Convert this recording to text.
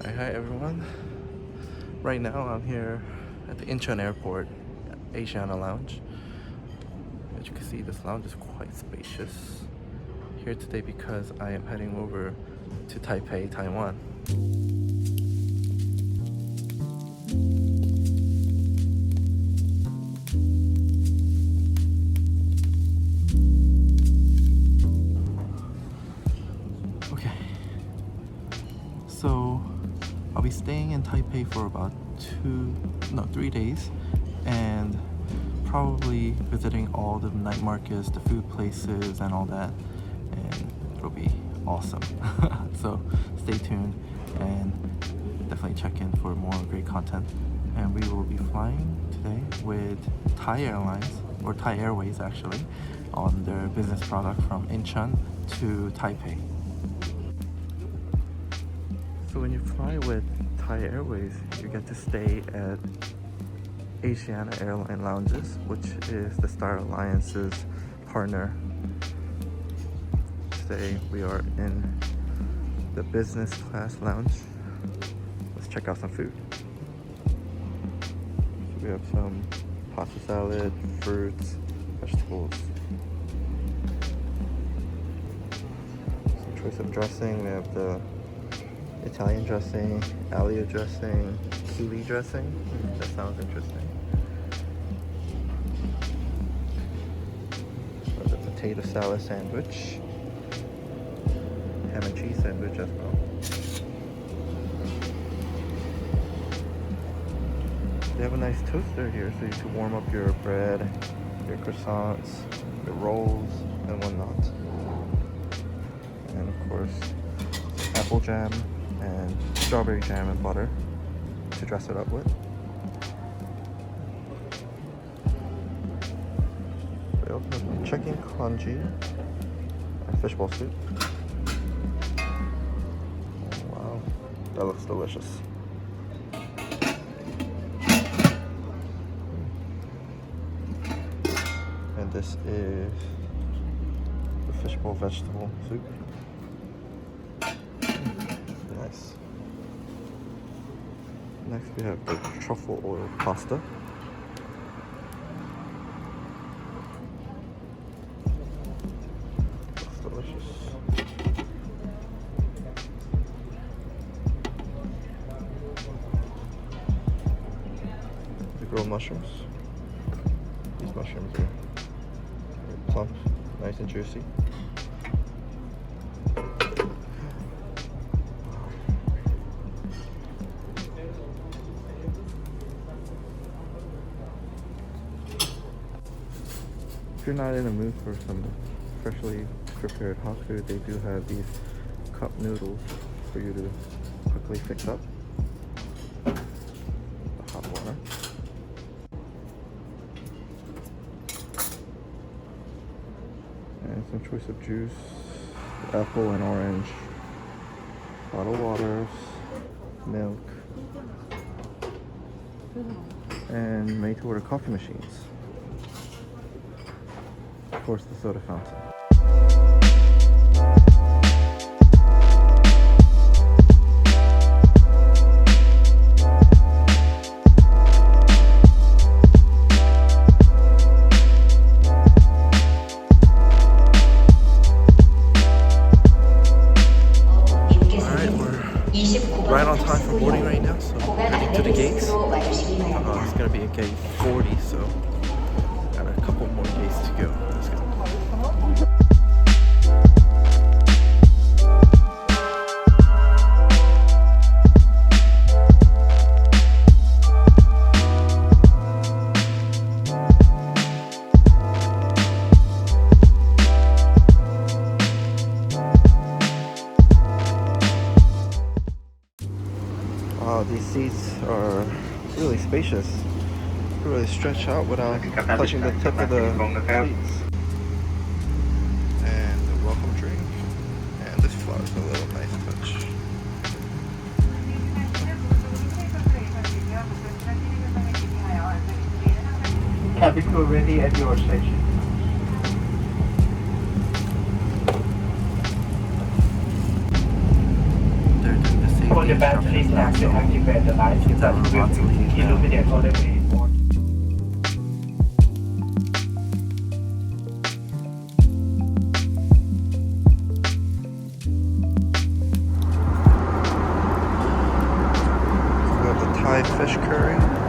Hi everyone. Right now I'm here at the Incheon Airport, Asiana Lounge. As you can see, this lounge is quite spacious. Here today because I am heading over to Taipei, Taiwan. Okay, so I'll be staying in Taipei for about 3 days and probably visiting all the night markets, the food places and all that, and it'll be awesome. So stay tuned and definitely check in for more great content. And we will be flying today with Thai Airlines, or Thai Airways actually, on their business product from Incheon to Taipei. So when you fly with Thai Airways, you get to stay at Asiana Airlines Lounges, which is the Star Alliance's partner. Today we are in the business class lounge. Let's check out some food. So we have some pasta salad, fruits, vegetables. Some choice of dressing. We have the Italian dressing, Alio dressing, Kiwi dressing. That sounds interesting. The potato salad sandwich, ham and cheese sandwich as well. They have a nice toaster here, so you can warm up your bread, your croissants, your rolls, and whatnot. And of course, apple jam and strawberry jam and butter to dress it up with. We also have chicken congee and fishball soup. Oh, wow, that looks delicious. And this is the fishball vegetable soup. Nice. Next we have the truffle oil pasta. Looks delicious. The grilled mushrooms. These mushrooms are very plump, nice and juicy. If you're not in the mood for some freshly prepared hot food, they do have these cup noodles for you to quickly fix up. The hot water. And some choice of juice, apple and orange, bottled waters, milk, and made to order coffee machines. Of course, the soda fountain. Alright, we're right on time for boarding right now, so heading to the gates. It's gonna be a gate 40, so got a couple more gates to go. Let's go. Wow, these seats are really spacious. You can really stretch out without touching the tip of the seats. And the welcome drink. And this flower is a little nice touch. Cabin crew ready at your station. They're doing the same the battery tap to activate the light that will illuminate all the way. We have the Thai fish curry.